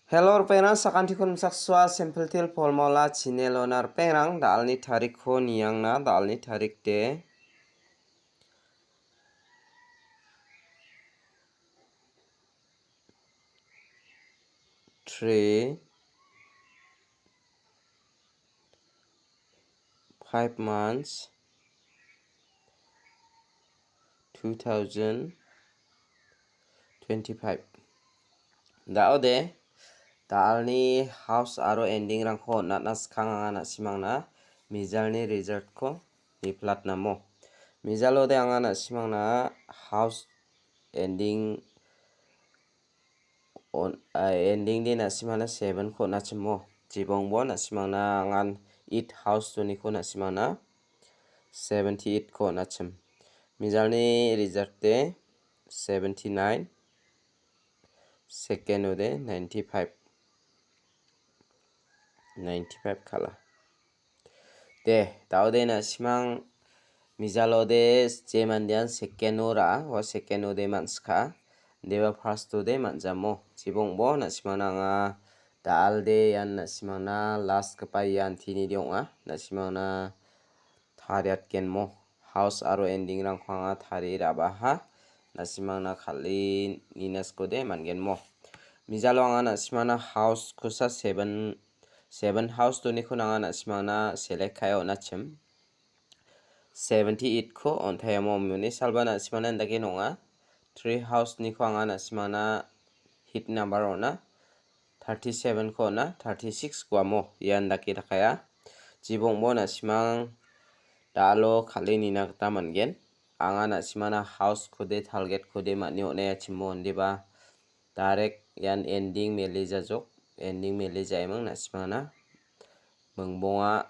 Hello pengrang sakantikun sakswa simple til polmola chinelonar pengrang dalni tarik ko niyangna dalni tarik de 3 5 months 2025 daude dalni house aro ending rangko natna skangana simangna mijalni result ko niplatna mo mijalode angana simangna house ending ending din nasimana 7 ko nachimo jibongbo nasimana angan it house tuni ko nasimana 78 ko nachim mijalni result de 79 second ode 95 kala de daude nasimang mijalode jemandian second ora wa second ode manska deba first ode manjamo jibongbo nasimana nga dalde yan nasimana last kapayan tini dionga nasimana thariat kenmo house aro ending rang khanga thari rabaha nasimana khali ninasko de mangenmo mijalo anga nasimana house kusa 7 house tuni khunanga nasimana select khayo nachim 78 ko onthayamo muni salbana nasimana ndake nonga 3 house ni khanga nasimana hit number ona 37 ko na 36 ko amo yandake takaya jibongbo nasimang dalo khali nina ta mangen anga nasimana house kode target kode mani onaya chimmo ndiba direct yan ending meleja jok ending meleja emang nasimana mengbonga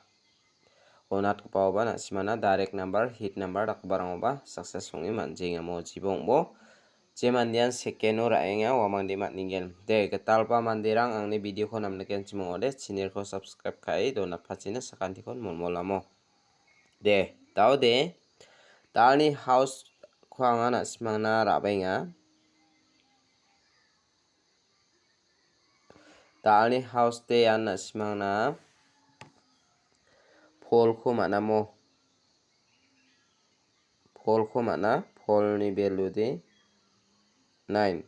onat paoba nasimana direct number hit number dakbarangoba success songi manjing amo jibongbo jemandian second ora enga wamangdi matningen de getalpa mandirang angni video ko namneken chimongode channel ko subscribe kai dona phachina sakantikon molmolamo de daude dalni house khwanga nasimangna rabainga dalni house de yan nasimangna pol ko manamo pol ko mana pol ni value de 9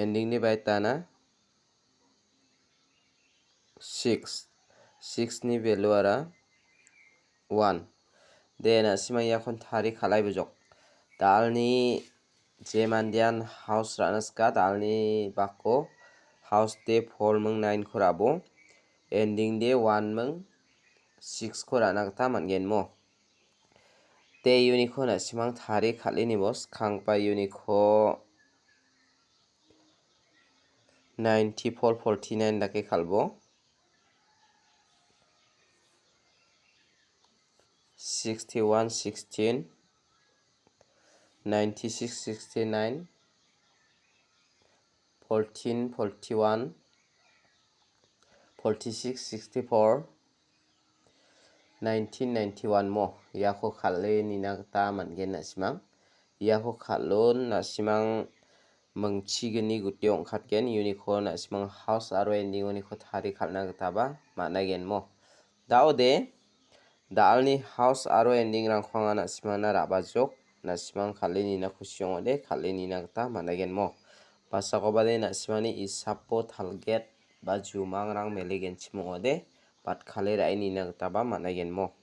ending de baitana 6 ni value ara 1 de nasimang yakon thari khalai bujok dalni jemandian house ranaska dalni bako house de 4 mung 9 khorabo ending de 1 mung 6 khorana gata mangenmo te unico nasimang thari khalini bos khangpa unico 9449 dake khalbo 6116 9669 1441 4664 1991 mo yako khale nina ta mangen nasimang yako khalon nasimang mengchigini gutyong khatgen unico nasimang house aro ending unico thari khalna gtaba managen mo daude dalni house aro ending rangkhwanga nasimana rabajok nasimang khali nina khusyongode khali nina gta managen mo pasakobade nasimani isapo target ba jumang rang melegen chimongode pat khali rai nina gtaba managen mo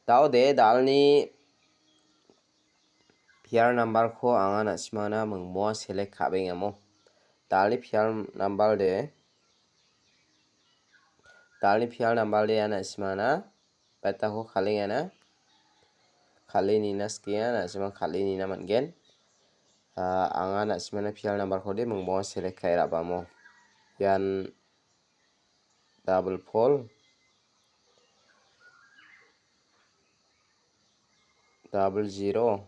daude dalni pair number ko anga nasimana mengmo select khabenga mo dalni pair number de nasimana bata ko khalinga na khali nina skia nasimang khali nina mangen anga nasimana pair number ko de mengmo select khai rabamo yan double pole double 0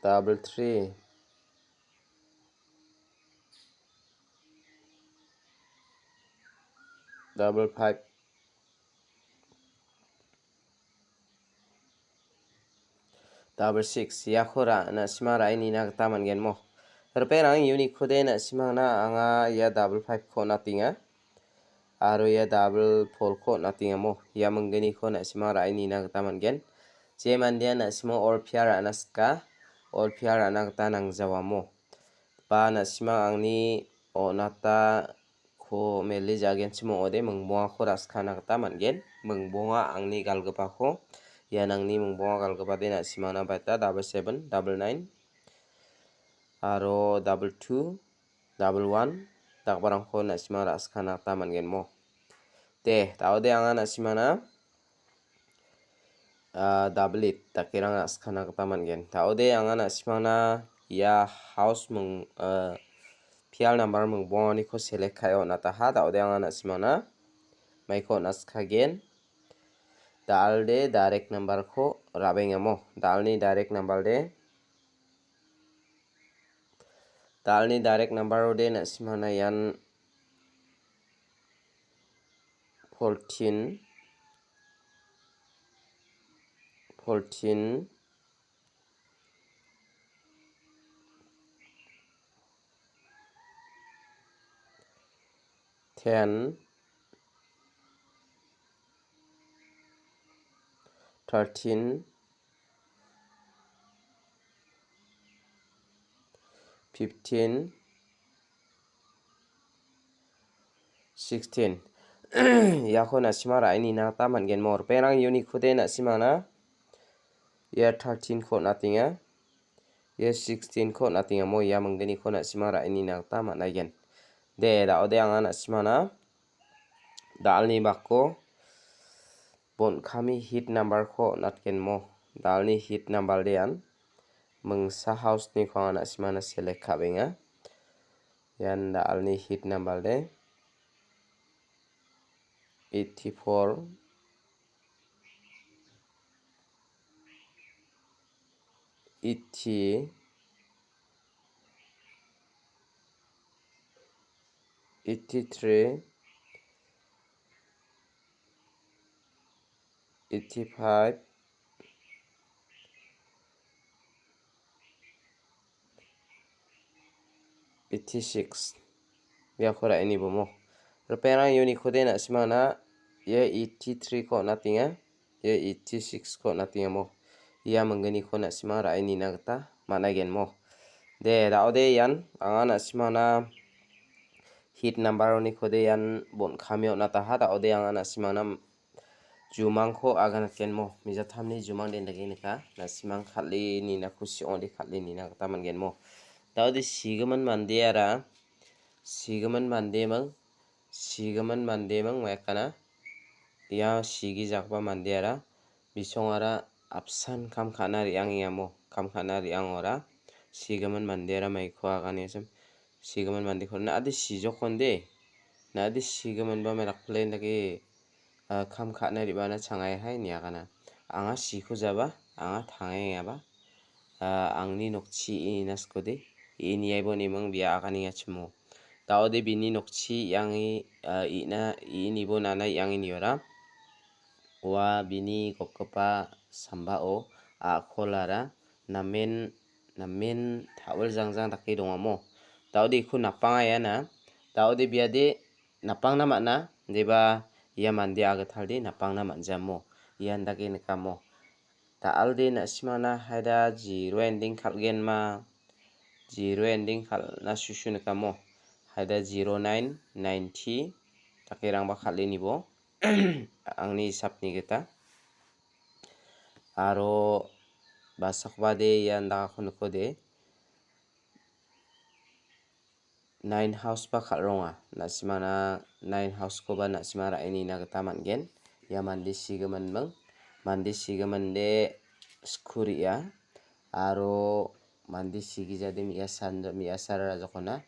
double 3 5 double 5 double 6 ya khora na simara ini na taman gen mo perang unique khode na simana anga ya double 5 kho na tinga aro ya double 4 kho na tinga mo ya mangeni kho na simara ini na taman gen je mandia na simo or phiara naska or phiara na tanang jawa mo ba na sima angni onata kho meli jagen simo ode mungbonga kho raskana taman gen mungbonga angni galgpa kho yanangni mungbonga galgpa de na simana baita double 7 double 9 aro double 2 double 1 takbarang kho na simara askana taman gen mo de taude anga na simana double 8 takirang askana taman gen taude anga na simana ya house mung PL number mungbonga ni kho select khayo na ta ha taude anga na simana maiko naska gen dalde direct number kho rabenga mo dalni direct number de na simana yan 14 10 13 15 16 yakho na simara ini na taman gen mor perang unique khode na simana ya 13 kho na tinga ya 16 kho na tinga mo ya mangdeni kho na simara ini na taman na gen de da ode anga na simana dalni bakko bon khami hit number kho natken mo dalni hit number de an mungsa house ni kho na simana select khabenga yan dalni hit number de 84 80 83 85 86 ya khora ini bomo perang unique khode na simana ya 83 kho na tinga ya 86 kho na tinga mo ya mangani kho na simara ini na gata mana gen mo de daode yan anga na simana hit number ni khode yan bon khamyo na ta ha daode anga na simana jumang kho agan ken mo mija thamni jumang den dagi nika na simang khali ni na khusi only khali ni na gata man gen mo daode sigaman mande ara sigaman mande mang maikana ya sigi jakba mande ara bisong ara absan kam khana riang yamo kam khana riang ora sigaman mande ara maikho agani sem sigaman mande khon na adi sijokonde na adi sigaman ba merak plane dagi kam khana ribana changai hai ni agana anga sikho jaba anga thangai yaba angni nokchi inaskode ini aiboni mang bia agani achmo daode bini nokchi yangi ini bo nana yangi niora wa bini kokpa sambao kholara namen thawal jangjang dake dongamo daode khu napanga yana daode biade napang na mana deba ya mande agathalde napang na manjamo yan dake nikamo taalde na simana haida 0 ending khalgen ma 0 ending khal na susu nikamo haida 09 90 takirang ba khalini bo angni sapni geta aro basakbade yanda khonukode 9 house ba khalronga nasimana 9 house ko ba nasimara ini na gata mangen ya mandi sigaman mang mandi sigaman de skuriya aro mandi sigi jadi miyasara jokona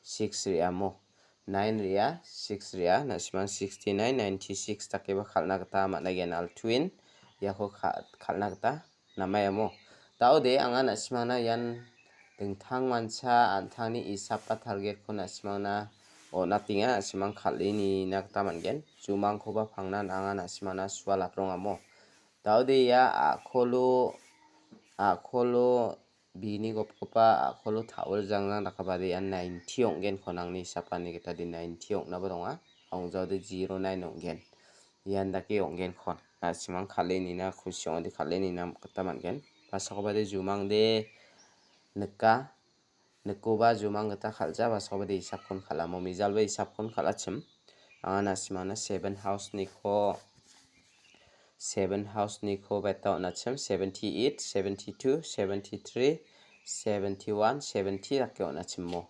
6 riya mo 9 riya 6 riya nasimang 69 96 takeba khalna gata managen al twin yako khalna gata namaya mo taude anga nasimana yan dengthang mansa anthangni isapa target ko nasimana natinga simang khali ni nak taman gen jumang khoba phangna anga na simana swalat rongamo daude ya akholo bini gopkopa akholo thaul jangnang dakabade an 90 onggen khonangni sapani kita di 90 ongna bodonga ongjode 09 onggen yan dake onggen khon simang khali ni na khusyong di khali ni nam taman gen pasakobade jumang de Nekoba jumang gata khalja basabade hisab khon khalamo mijalbe hisab khon khalachim angana simana 7 house ni kho beta onachim 78 72 73 71 70 ake onachim mo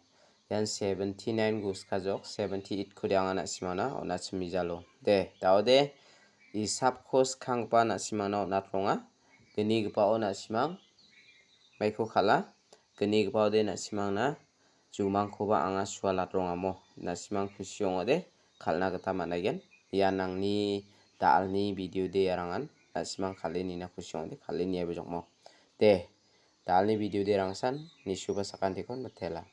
yan 79 gus kajok 78 khodi angana simana onachim mijalo de daude hisab khos khangpa na simana onatronga geni gpa ona simang maikho khala geni gpa de na simang na jumang khoba anga swalat rongamo na simang khusyong de khalna gata managen yanangni dalni video de arangan na simang khali ni na khusyong de khali ni abojokmo de dalni video de rangsan ni suba sakan tikon batela